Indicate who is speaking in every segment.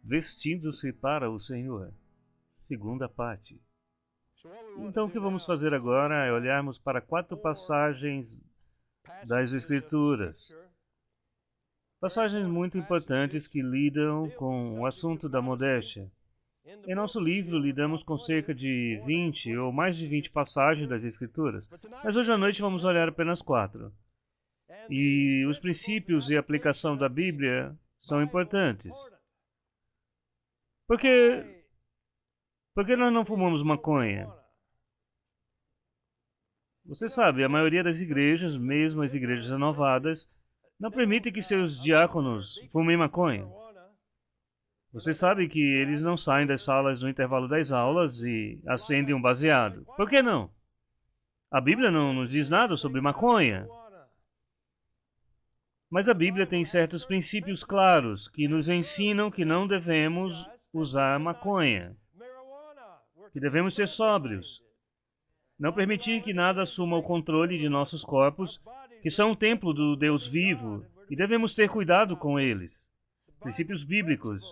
Speaker 1: Vestindo-se para o Senhor. Segunda parte. Então, o que vamos fazer agora é olharmos para 4 passagens das Escrituras. Passagens muito importantes que lidam com o assunto da modéstia. Em nosso livro, lidamos com cerca de 20 ou mais de 20 passagens das Escrituras, mas hoje à noite vamos olhar apenas 4. E os princípios e a aplicação da Bíblia são importantes. Por que nós não fumamos maconha? Você sabe, a maioria das igrejas, mesmo as igrejas renovadas, não permitem que seus diáconos fumem maconha. Você sabe que eles não saem das salas no intervalo das aulas e acendem um baseado. Por que não? A Bíblia não nos diz nada sobre maconha. Mas a Bíblia tem certos princípios claros que nos ensinam que não devemos usar maconha, que devemos ser sóbrios, não permitir que nada assuma o controle de nossos corpos, que são o templo do Deus vivo, e devemos ter cuidado com eles. Princípios bíblicos.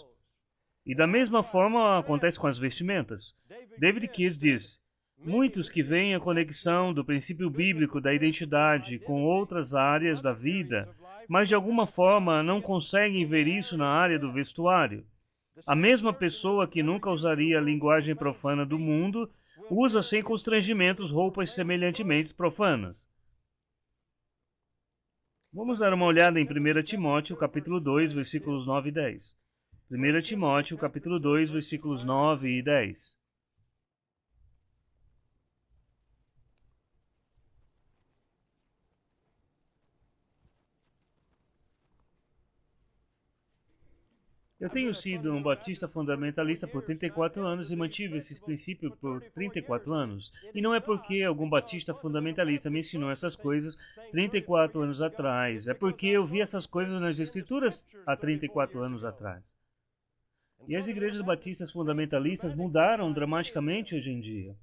Speaker 1: E da mesma forma acontece com as vestimentas. David Keys diz: muitos que veem a conexão do princípio bíblico da identidade com outras áreas da vida, mas de alguma forma não conseguem ver isso na área do vestuário. A mesma pessoa que nunca usaria a linguagem profana do mundo usa sem constrangimentos roupas semelhantemente profanas. Vamos dar uma olhada em 1 Timóteo, capítulo 2, versículos 9 e 10. 1 Timóteo, capítulo 2, versículos 9 e 10. Eu tenho sido um batista fundamentalista por 34 anos e mantive esses princípios por 34 anos. E não é porque algum batista fundamentalista me ensinou essas coisas 34 anos atrás. É porque eu vi essas coisas nas Escrituras há 34 anos atrás. E as igrejas batistas fundamentalistas mudaram dramaticamente hoje em dia.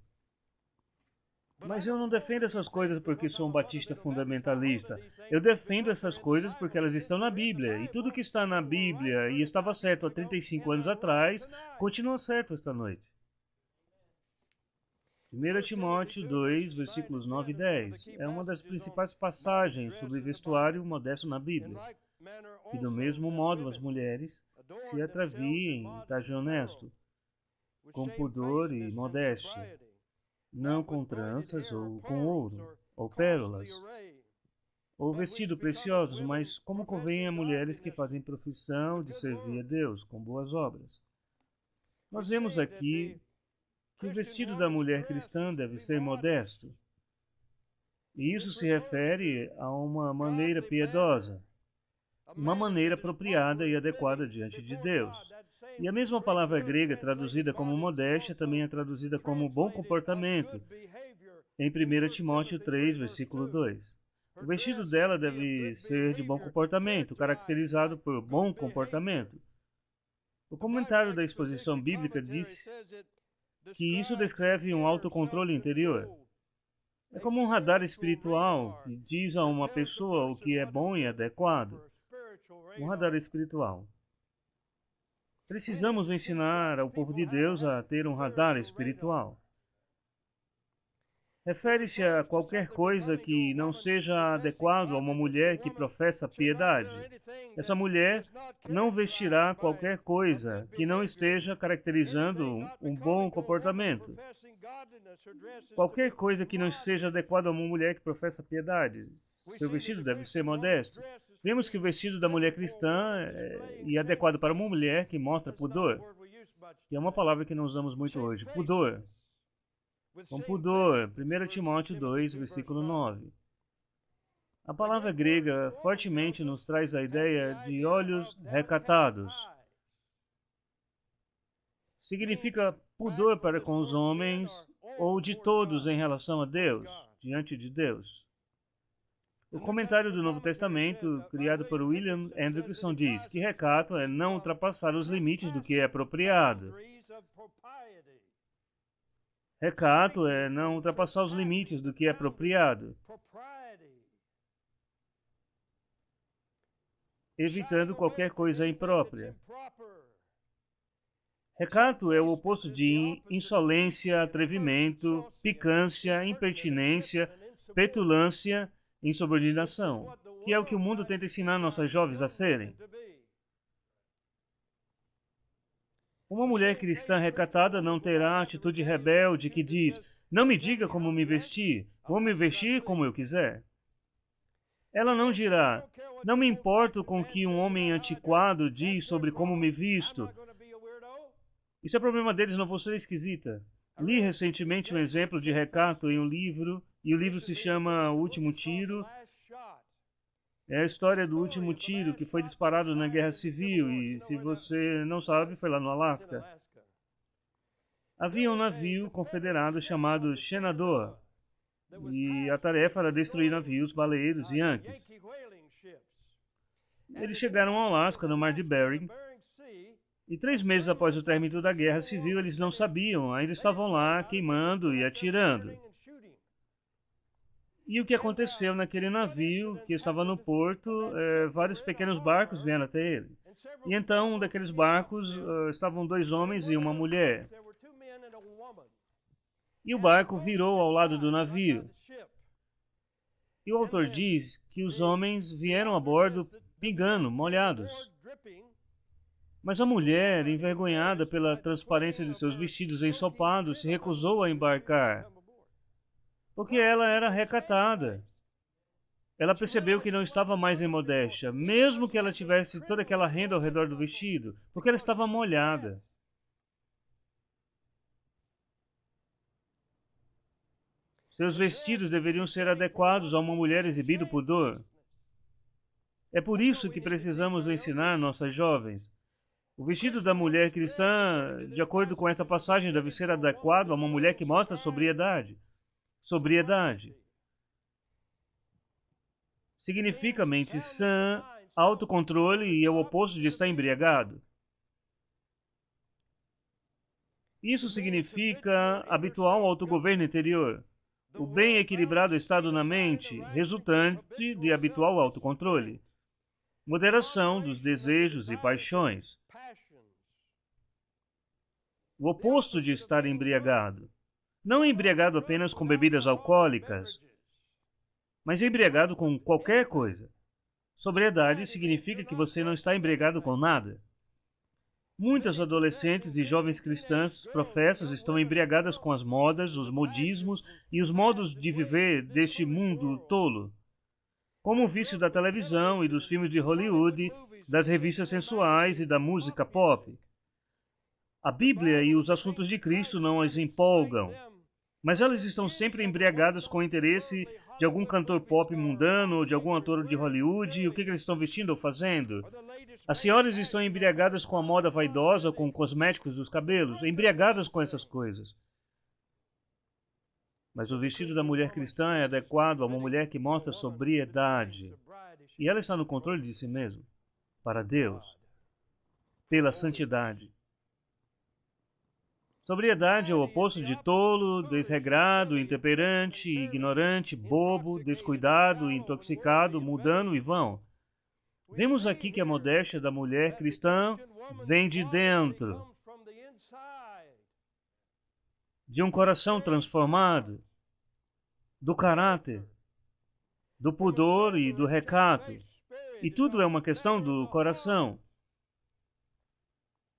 Speaker 1: Mas eu não defendo essas coisas porque sou um batista fundamentalista. Eu defendo essas coisas porque elas estão na Bíblia. E tudo que está na Bíblia e estava certo há 35 anos atrás, continua certo esta noite. 1 Timóteo 2, versículos 9 e 10. É uma das principais passagens sobre vestuário modesto na Bíblia. E do mesmo modo as mulheres se atraviem em traje honesto, com pudor e modéstia, não com tranças ou com ouro, ou pérolas, ou vestido preciosos, mas como convém a mulheres que fazem profissão de servir a Deus com boas obras. Nós vemos aqui que o vestido da mulher cristã deve ser modesto, e isso se refere a uma maneira piedosa, uma maneira apropriada e adequada diante de Deus. E a mesma palavra grega traduzida como modéstia também é traduzida como bom comportamento, em 1 Timóteo 3, versículo 2. O vestido dela deve ser de bom comportamento, caracterizado por bom comportamento. O comentário da exposição bíblica diz que isso descreve um autocontrole interior. É como um radar espiritual que diz a uma pessoa o que é bom e adequado. Um radar espiritual. Precisamos ensinar ao povo de Deus a ter um radar espiritual. Refere-se a qualquer coisa que não seja adequado a uma mulher que professa piedade. Essa mulher não vestirá qualquer coisa que não esteja caracterizando um bom comportamento. Qualquer coisa que não seja adequada a uma mulher que professa piedade. Seu vestido deve ser modesto. Vemos que o vestido da mulher cristã é adequado para uma mulher que mostra pudor. E é uma palavra que não usamos muito hoje. Pudor. Com pudor. 1 Timóteo 2, versículo 9. A palavra grega fortemente nos traz a ideia de olhos recatados. Significa pudor para com os homens ou de todos em relação a Deus, diante de Deus. O comentário do Novo Testamento, criado por William Hendrickson, diz que recato é não ultrapassar os limites do que é apropriado. Recato é não ultrapassar os limites do que é apropriado, evitando qualquer coisa imprópria. Recato é o oposto de insolência, atrevimento, picância, impertinência, petulância, insubordinação, que é o que o mundo tenta ensinar nossas jovens a serem. Uma mulher cristã recatada não terá a atitude rebelde que diz: não me diga como me vestir, vou me vestir como eu quiser. Ela não dirá: não me importo com o que um homem antiquado diz sobre como me visto. Isso é problema deles, não vou ser esquisita. Li recentemente um exemplo de recato em um livro, e o livro se chama O Último Tiro. É a história do último tiro que foi disparado na Guerra Civil, e se você não sabe, foi lá no Alasca. Havia um navio confederado chamado Shenandoah, e a tarefa era destruir navios baleiros Yankees. Eles chegaram ao Alasca, no Mar de Bering, e 3 meses após o término da Guerra Civil, eles não sabiam, ainda estavam lá queimando e atirando. E o que aconteceu naquele navio que estava no porto, vários pequenos barcos vieram até ele. E então, um daqueles barcos, estavam 2 homens e uma mulher. E o barco virou ao lado do navio. E o autor diz que os homens vieram a bordo pingando, molhados. Mas a mulher, envergonhada pela transparência de seus vestidos ensopados, se recusou a embarcar, porque ela era recatada. Ela percebeu que não estava mais em modéstia, mesmo que ela tivesse toda aquela renda ao redor do vestido, porque ela estava molhada. Seus vestidos deveriam ser adequados a uma mulher exibindo pudor. É por isso que precisamos ensinar nossas jovens. O vestido da mulher cristã, de acordo com esta passagem, deve ser adequado a uma mulher que mostra sobriedade. Sobriedade significa mente sã, autocontrole e é o oposto de estar embriagado. Isso significa habitual autogoverno interior, o bem equilibrado estado na mente, resultante de habitual autocontrole, moderação dos desejos e paixões. O oposto de estar embriagado. Não embriagado apenas com bebidas alcoólicas, mas embriagado com qualquer coisa. Sobriedade significa que você não está embriagado com nada. Muitas adolescentes e jovens cristãs professas estão embriagadas com as modas, os modismos e os modos de viver deste mundo tolo, como o vício da televisão e dos filmes de Hollywood, das revistas sensuais e da música pop. A Bíblia e os assuntos de Cristo não as empolgam, mas elas estão sempre embriagadas com o interesse de algum cantor pop mundano ou de algum ator de Hollywood e o que eles estão vestindo ou fazendo. As senhoras estão embriagadas com a moda vaidosa ou com cosméticos dos cabelos, embriagadas com essas coisas. Mas o vestido da mulher cristã é adequado a uma mulher que mostra sobriedade. E ela está no controle de si mesma, para Deus, pela santidade. Sobriedade é o oposto de tolo, desregrado, intemperante, ignorante, bobo, descuidado, intoxicado, mundano e vão. Vemos aqui que a modéstia da mulher cristã vem de dentro, de um coração transformado, do caráter, do pudor e do recato. E tudo é uma questão do coração.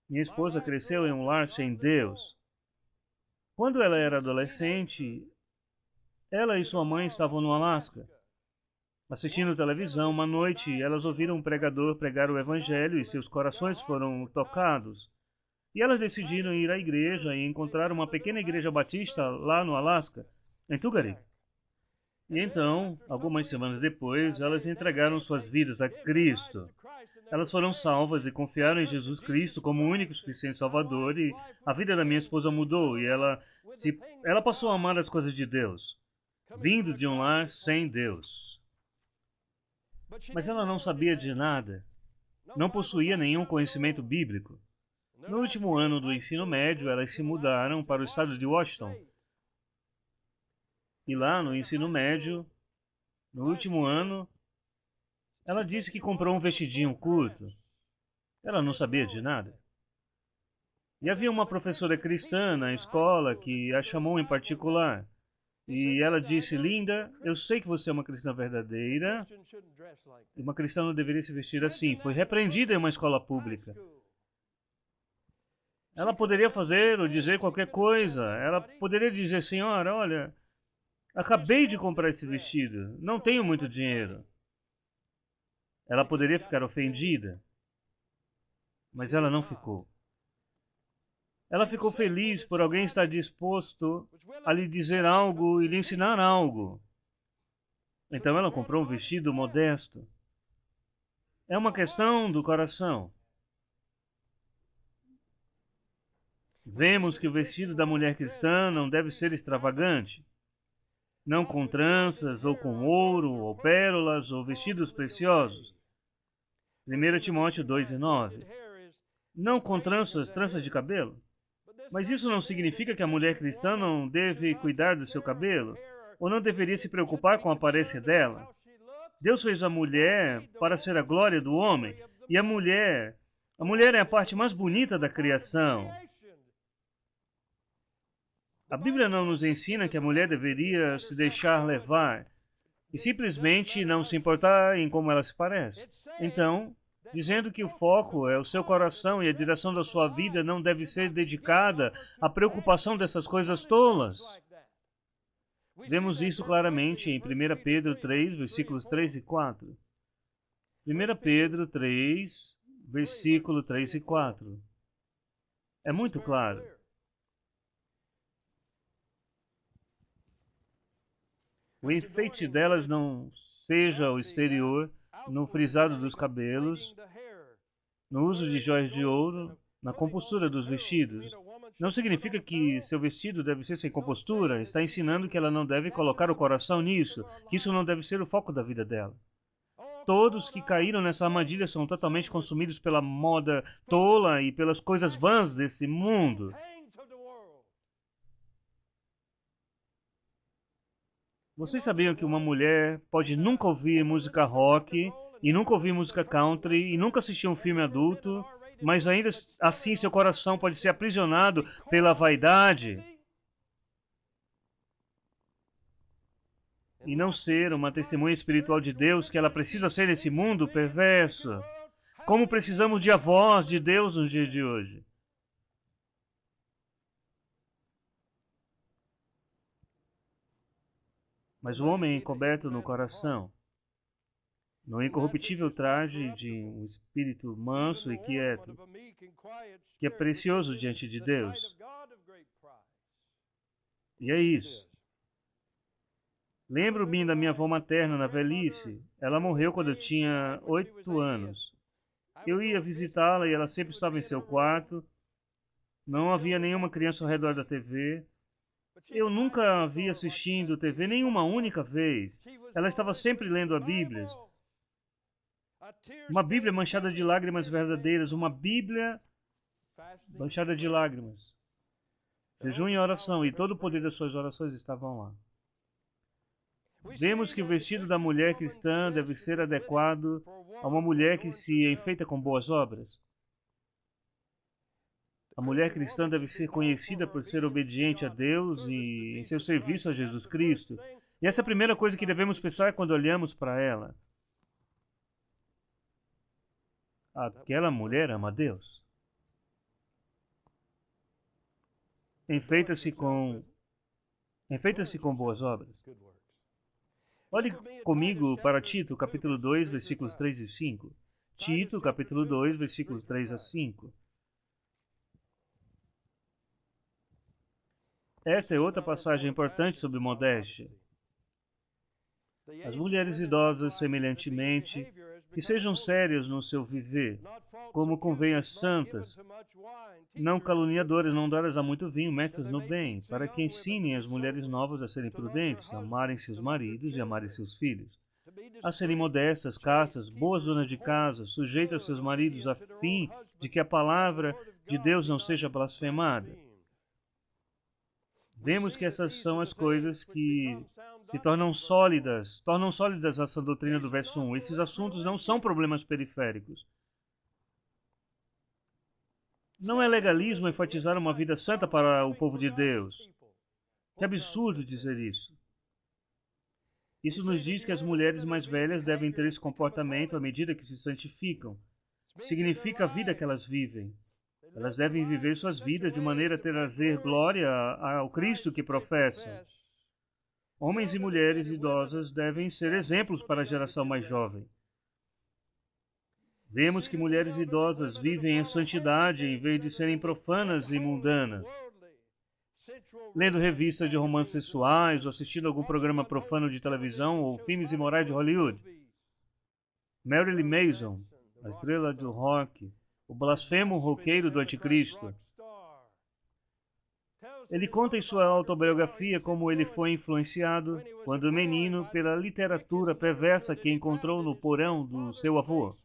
Speaker 1: Minha esposa cresceu em um lar sem Deus. Quando ela era adolescente, ela e sua mãe estavam no Alasca. Assistindo televisão, uma noite, elas ouviram um pregador pregar o evangelho e seus corações foram tocados. E elas decidiram ir à igreja e encontrar uma pequena igreja batista lá no Alasca, em Tugareg. E então, algumas semanas depois, elas entregaram suas vidas a Cristo. Elas foram salvas e confiaram em Jesus Cristo como o único e suficiente Salvador, e a vida da minha esposa mudou e ela passou a amar as coisas de Deus, vindo de um lar sem Deus. Mas ela não sabia de nada, não possuía nenhum conhecimento bíblico. No último ano do ensino médio, elas se mudaram para o estado de Washington. E lá no ensino médio, no último ano, ela disse que comprou um vestidinho curto. Ela não sabia de nada. E havia uma professora cristã na escola que a chamou em particular. E ela disse: Linda, eu sei que você é uma cristã verdadeira e uma cristã não deveria se vestir assim. Foi repreendida em uma escola pública. Ela poderia fazer ou dizer qualquer coisa. Ela poderia dizer: Senhora, olha, acabei de comprar esse vestido, não tenho muito dinheiro. Ela poderia ficar ofendida, mas ela não ficou. Ela ficou feliz por alguém estar disposto a lhe dizer algo e lhe ensinar algo. Então ela comprou um vestido modesto. É uma questão do coração. Vemos que o vestido da mulher cristã não deve ser extravagante. Não com tranças, ou com ouro, ou pérolas, ou vestidos preciosos. 1 Timóteo 2:9. Não com tranças de cabelo. Mas isso não significa que a mulher cristã não deve cuidar do seu cabelo, ou não deveria se preocupar com a aparência dela. Deus fez a mulher para ser a glória do homem, e a mulher é a parte mais bonita da criação. A Bíblia não nos ensina que a mulher deveria se deixar levar e simplesmente não se importar em como ela se parece. Então, dizendo que o foco é o seu coração e a direção da sua vida não deve ser dedicada à preocupação dessas coisas tolas. Vemos isso claramente em 1 Pedro 3, versículos 3 e 4. 1 Pedro 3, versículo 3 e 4. É muito claro. O enfeite delas não seja o exterior, no frisado dos cabelos, no uso de joias de ouro, na compostura dos vestidos. Não significa que seu vestido deve ser sem compostura. Está ensinando que ela não deve colocar o coração nisso, que isso não deve ser o foco da vida dela. Todos que caíram nessa armadilha são totalmente consumidos pela moda tola e pelas coisas vãs desse mundo. Vocês sabiam que uma mulher pode nunca ouvir música rock, e nunca ouvir música country, e nunca assistir um filme adulto, mas ainda assim seu coração pode ser aprisionado pela vaidade e não ser uma testemunha espiritual de Deus que ela precisa ser nesse mundo perverso? Como precisamos de a voz de Deus nos dias de hoje? Mas o homem é encoberto no coração, no incorruptível traje de um espírito manso e quieto, que é precioso diante de Deus. E é isso. Lembro-me da minha avó materna na velhice. Ela morreu quando eu tinha 8 anos. Eu ia visitá-la e ela sempre estava em seu quarto. Não havia nenhuma criança ao redor da TV. Eu nunca a vi assistindo TV nenhuma única vez. Ela estava sempre lendo a Bíblia. Uma Bíblia manchada de lágrimas verdadeiras. Uma Bíblia manchada de lágrimas. Jejum e oração. E todo o poder das suas orações estavam lá. Vemos que o vestido da mulher cristã deve ser adequado a uma mulher que se enfeita com boas obras. A mulher cristã deve ser conhecida por ser obediente a Deus e em seu serviço a Jesus Cristo. E essa é a primeira coisa que devemos pensar quando olhamos para ela. Aquela mulher ama a Deus. Enfeita-se com boas obras. Olhe comigo para Tito, capítulo 2, versículos 3 e 5. Tito, capítulo 2, versículos 3 a 5. Esta é outra passagem importante sobre modéstia. As mulheres idosas, semelhantemente, que sejam sérias no seu viver, como convém às santas, não caluniadoras, não dadas a muito vinho, mestras no bem, para que ensinem as mulheres novas a serem prudentes, a amarem seus maridos e amarem seus filhos, a serem modestas, castas, boas donas de casa, sujeitas a seus maridos, a fim de que a palavra de Deus não seja blasfemada. Vemos que essas são as coisas que se tornam sólidas essa doutrina do verso 1. Esses assuntos não são problemas periféricos. Não é legalismo enfatizar uma vida santa para o povo de Deus. Que absurdo dizer isso. Isso nos diz que as mulheres mais velhas devem ter esse comportamento à medida que se santificam. Significa a vida que elas vivem. Elas devem viver suas vidas de maneira a trazer glória ao Cristo que professam. Homens e mulheres idosas devem ser exemplos para a geração mais jovem. Vemos que mulheres idosas vivem em santidade em vez de serem profanas e mundanas, lendo revistas de romances sexuais ou assistindo algum programa profano de televisão ou filmes imorais de Hollywood. Marilyn Manson, a estrela do rock, o blasfemo roqueiro do anticristo. Ele conta em sua autobiografia como ele foi influenciado, quando menino, pela literatura perversa que encontrou no porão do seu avô.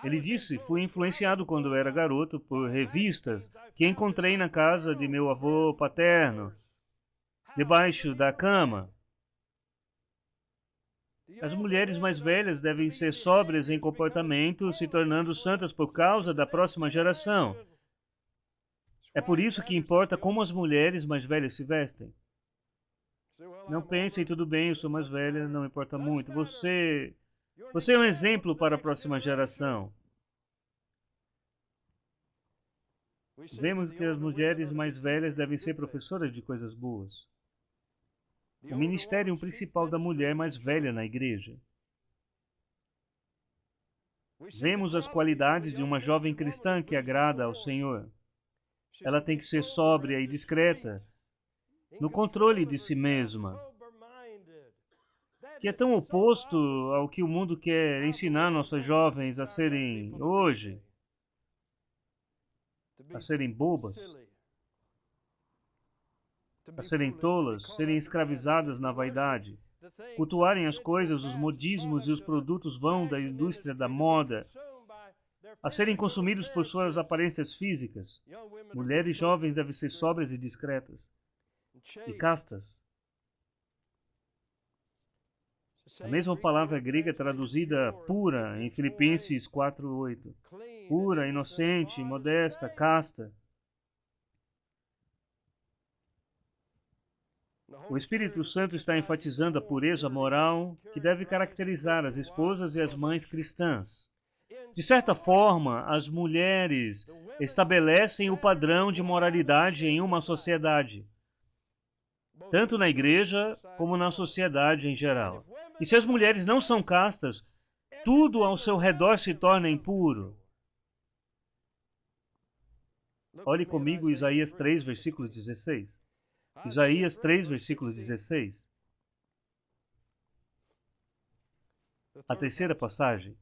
Speaker 1: Ele disse, fui influenciado quando era garoto por revistas que encontrei na casa de meu avô paterno, debaixo da cama. As mulheres mais velhas devem ser sóbrias em comportamento, se tornando santas por causa da próxima geração. É por isso que importa como as mulheres mais velhas se vestem. Não pensem, tudo bem, eu sou mais velha, não importa muito. Você é um exemplo para a próxima geração. Vemos que as mulheres mais velhas devem ser professoras de coisas boas. O ministério principal da mulher mais velha na igreja. Vemos as qualidades de uma jovem cristã que agrada ao Senhor. Ela tem que ser sóbria e discreta, no controle de si mesma, que é tão oposto ao que o mundo quer ensinar nossas jovens a serem hoje, a serem bobas, a serem tolas, serem escravizadas na vaidade, cultuarem as coisas, os modismos e os produtos vão da indústria da moda, a serem consumidos por suas aparências físicas. Mulheres jovens devem ser sóbrias e discretas, e castas. A mesma palavra grega traduzida pura em Filipenses 4:8. Pura, inocente, modesta, casta. O Espírito Santo está enfatizando a pureza moral que deve caracterizar as esposas e as mães cristãs. De certa forma, as mulheres estabelecem o padrão de moralidade em uma sociedade, tanto na igreja como na sociedade em geral. E se as mulheres não são castas, tudo ao seu redor se torna impuro. Olhe comigo Isaías 3, versículo 16. Isaías 3, versículo 16. A terceira passagem.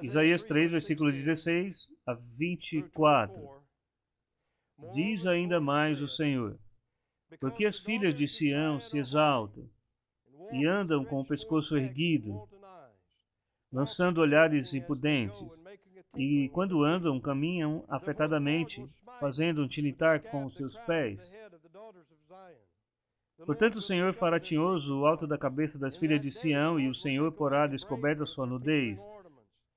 Speaker 1: Isaías 3, versículo 16 a 24. Diz ainda mais o Senhor: porque as filhas de Sião se exaltam e andam com o pescoço erguido, lançando olhares impudentes, e quando andam, caminham afetadamente, fazendo um tilitar com os seus pés. Portanto, o Senhor fará tinhoso o alto da cabeça das filhas de Sião, e o Senhor porá descoberta sua nudez.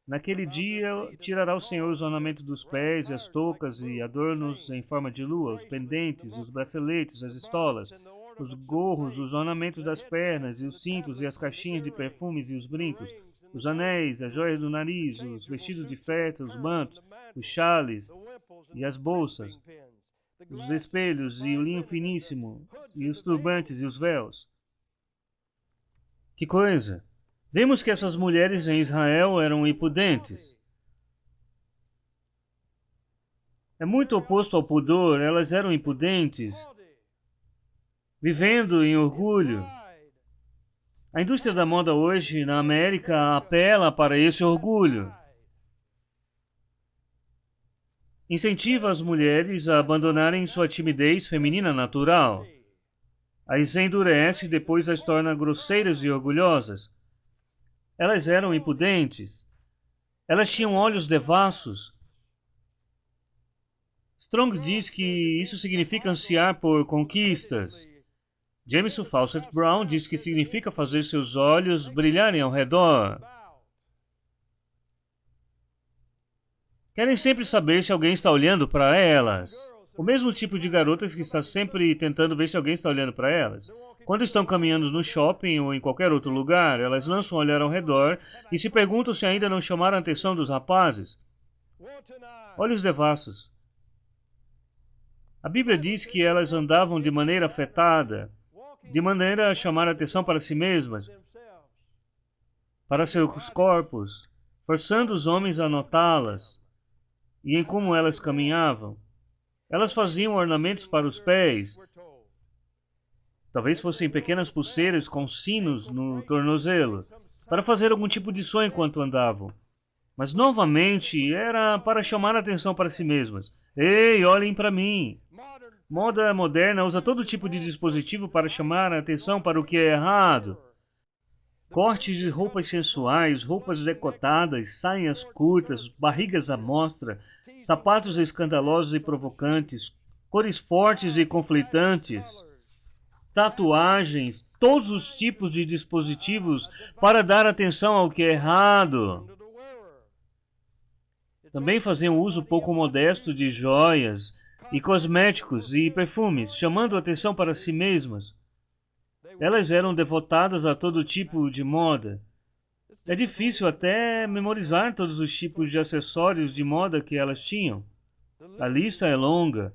Speaker 1: Naquele dia, tirará o Senhor os ornamentos dos pés, as toucas e adornos em forma de lua, os pendentes, os braceletes, as estolas, os gorros, os ornamentos das pernas, e os cintos, e as caixinhas de perfumes, e os brincos, os anéis, as joias do nariz, os vestidos de festa, os mantos, os chales, e as bolsas, os espelhos, e o linho finíssimo, e os turbantes, e os véus. Que coisa! Vemos que essas mulheres em Israel eram impudentes. É muito oposto ao pudor, elas eram impudentes, vivendo em orgulho. A indústria da moda hoje na América apela para esse orgulho. Incentiva as mulheres a abandonarem sua timidez feminina natural. As endurece e depois as torna grosseiras e orgulhosas. Elas eram impudentes. Elas tinham olhos devassos. Strong diz que isso significa ansiar por conquistas. Jameson Fawcett Brown diz que significa fazer seus olhos brilharem ao redor. Querem sempre saber se alguém está olhando para elas. O mesmo tipo de garotas que está sempre tentando ver se alguém está olhando para elas. Quando estão caminhando no shopping ou em qualquer outro lugar, elas lançam um olhar ao redor e se perguntam se ainda não chamaram a atenção dos rapazes. Olhos devassos. A Bíblia diz que elas andavam de maneira afetada, de maneira a chamar a atenção para si mesmas, para seus corpos, forçando os homens a notá-las, e em como elas caminhavam. Elas faziam ornamentos para os pés. Talvez fossem pequenas pulseiras com sinos no tornozelo, para fazer algum tipo de som enquanto andavam. Mas, novamente, era para chamar a atenção para si mesmas. Ei, olhem para mim! Moda moderna usa todo tipo de dispositivo para chamar a atenção para o que é errado. Cortes de roupas sensuais, roupas decotadas, saias curtas, barrigas à mostra, sapatos escandalosos e provocantes, cores fortes e conflitantes, tatuagens, todos os tipos de dispositivos para dar atenção ao que é errado. Também faziam uso pouco modesto de joias e cosméticos e perfumes, chamando a atenção para si mesmas. Elas eram devotadas a todo tipo de moda. É difícil até memorizar todos os tipos de acessórios de moda que elas tinham. A lista é longa.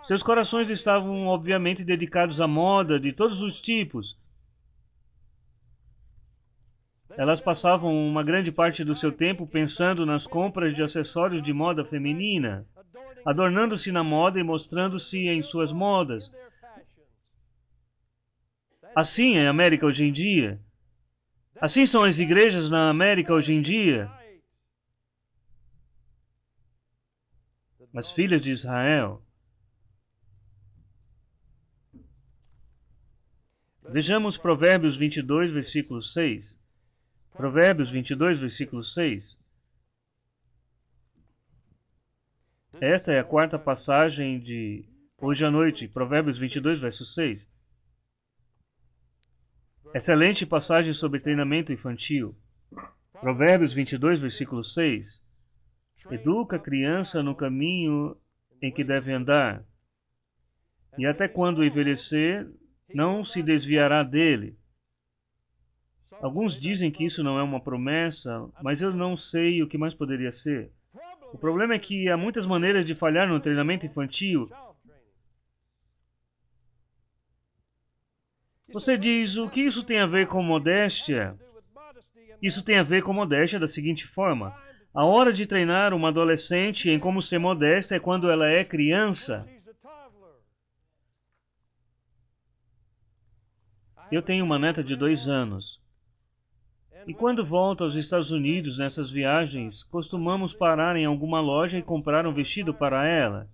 Speaker 1: Seus corações estavam obviamente dedicados à moda de todos os tipos. Elas passavam uma grande parte do seu tempo pensando nas compras de acessórios de moda feminina, adornando-se na moda e mostrando-se em suas modas. Assim é a América hoje em dia. Assim são as igrejas na América hoje em dia. As filhas de Israel. Vejamos Provérbios 22, versículo 6. Provérbios 22, versículo 6. Esta é a quarta passagem de hoje à noite, Provérbios 22, verso 6. Excelente passagem sobre treinamento infantil. Provérbios 22, versículo 6. Educa a criança no caminho em que deve andar, e até quando envelhecer, não se desviará dele. Alguns dizem que isso não é uma promessa, mas eu não sei o que mais poderia ser. O problema é que há muitas maneiras de falhar no treinamento infantil. Você diz, o que isso tem a ver com modéstia? Isso tem a ver com modéstia da seguinte forma. A hora de treinar uma adolescente em como ser modesta é quando ela é criança. Eu tenho uma neta de 2 anos. E quando volto aos Estados Unidos nessas viagens, costumamos parar em alguma loja e comprar um vestido para ela.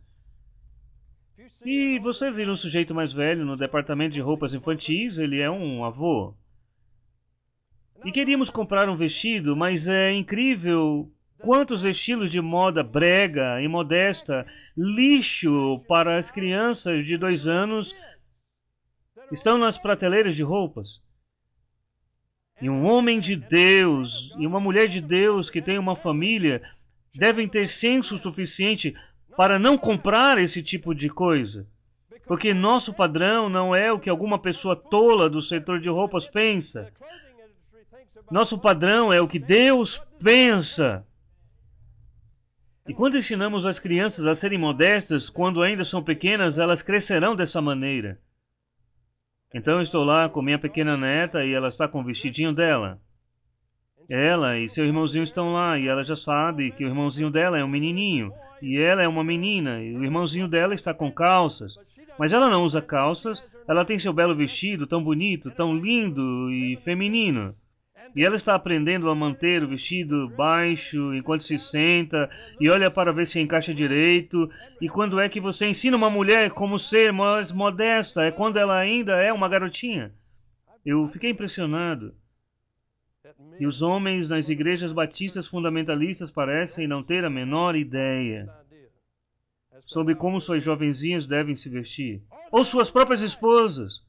Speaker 1: E você vira um sujeito mais velho no departamento de roupas infantis, ele é um avô. E queríamos comprar um vestido, mas é incrível quantos estilos de moda brega, imodesta, lixo para as crianças de 2 anos estão nas prateleiras de roupas. E um homem de Deus e uma mulher de Deus que tem uma família devem ter senso suficiente para não comprar esse tipo de coisa. Porque nosso padrão não é o que alguma pessoa tola do setor de roupas pensa. Nosso padrão é o que Deus pensa. E quando ensinamos as crianças a serem modestas, quando ainda são pequenas, elas crescerão dessa maneira. Então eu estou lá com minha pequena neta e ela está com o vestidinho dela. Ela e seu irmãozinho estão lá e ela já sabe que o irmãozinho dela é um menininho e ela é uma menina e o irmãozinho dela está com calças. Mas ela não usa calças, ela tem seu belo vestido tão bonito, tão lindo e feminino. E ela está aprendendo a manter o vestido baixo enquanto se senta e olha para ver se encaixa direito. E quando é que você ensina uma mulher como ser mais modesta? É quando ela ainda é uma garotinha. Eu fiquei impressionado. E os homens nas igrejas batistas fundamentalistas parecem não ter a menor ideia. sobre como suas jovenzinhas devem se vestir, ou suas próprias esposas.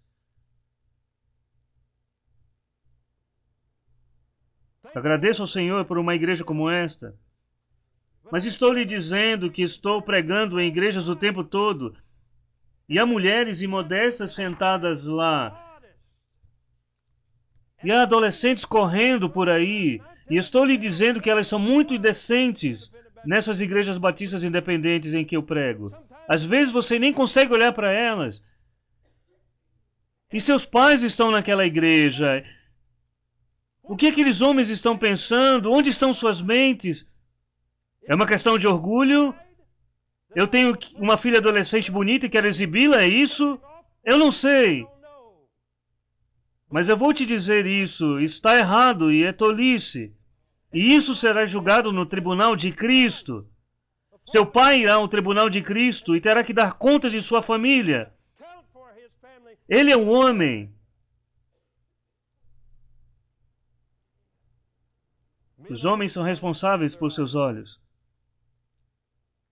Speaker 1: Agradeço ao Senhor por uma igreja como esta, mas estou lhe dizendo que estou pregando em igrejas o tempo todo, e há mulheres imodestas sentadas lá, e há adolescentes correndo por aí, e estou lhe dizendo que elas são muito indecentes nessas igrejas batistas independentes em que eu prego. Às vezes você nem consegue olhar para elas. E seus pais estão naquela igreja. O que aqueles homens estão pensando? Onde estão suas mentes? É uma questão de orgulho? Eu tenho uma filha adolescente bonita e quero exibi-la, é isso? Eu não sei. Mas eu vou te dizer isso, está errado e é tolice. E isso será julgado no tribunal de Cristo. Seu pai irá ao tribunal de Cristo e terá que dar conta de sua família. Ele é um homem. Os homens são responsáveis por seus olhos.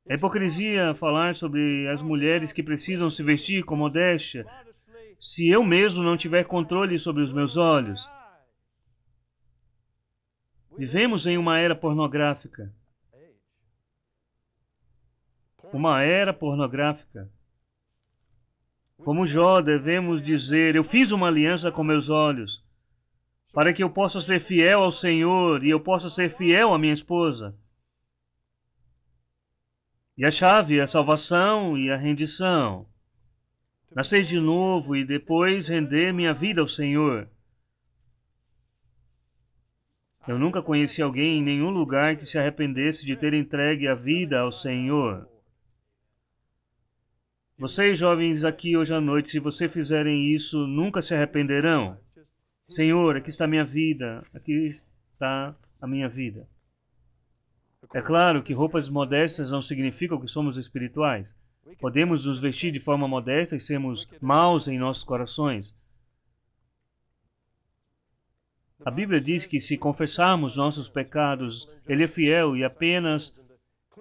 Speaker 1: É hipocrisia falar sobre as mulheres que precisam se vestir com modéstia, se eu mesmo não tiver controle sobre os meus olhos. Vivemos em uma era pornográfica. Uma era pornográfica. Como Jó, devemos dizer, eu fiz uma aliança com meus olhos, para que eu possa ser fiel ao Senhor e eu possa ser fiel à minha esposa. E a chave é a salvação e a rendição. Nascer de novo e depois render minha vida ao Senhor. Eu nunca conheci alguém em nenhum lugar que se arrependesse de ter entregue a vida ao Senhor. Vocês, jovens aqui hoje à noite, se vocês fizerem isso, nunca se arrependerão. Senhor, aqui está a minha vida, aqui está a minha vida. É claro que roupas modestas não significam que somos espirituais. Podemos nos vestir de forma modesta e sermos maus em nossos corações. A Bíblia diz que se confessarmos nossos pecados, Ele é fiel e apenas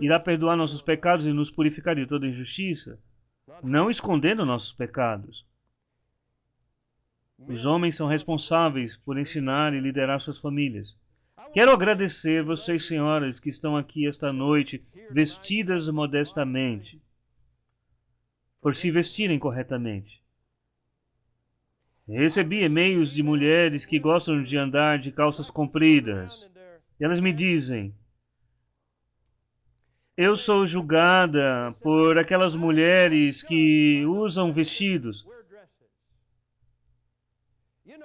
Speaker 1: irá perdoar nossos pecados e nos purificar de toda injustiça, não escondendo nossos pecados. Os homens são responsáveis por ensinar e liderar suas famílias. Quero agradecer vocês, senhoras, que estão aqui esta noite, vestidas modestamente, por se vestirem corretamente. Recebi e-mails de mulheres que gostam de andar de calças compridas. E elas me dizem, eu sou julgada por aquelas mulheres que usam vestidos.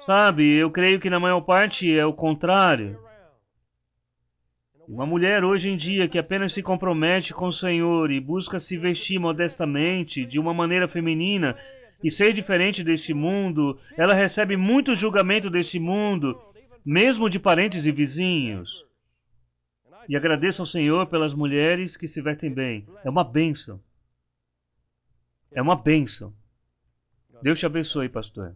Speaker 1: Sabe, eu creio que na maior parte é o contrário. Uma mulher hoje em dia que apenas se compromete com o Senhor e busca se vestir modestamente, de uma maneira feminina, e ser diferente deste mundo, ela recebe muito julgamento deste mundo, mesmo de parentes e vizinhos. E agradeço ao Senhor pelas mulheres que se vestem bem. É uma bênção. É uma bênção. Deus te abençoe, pastor.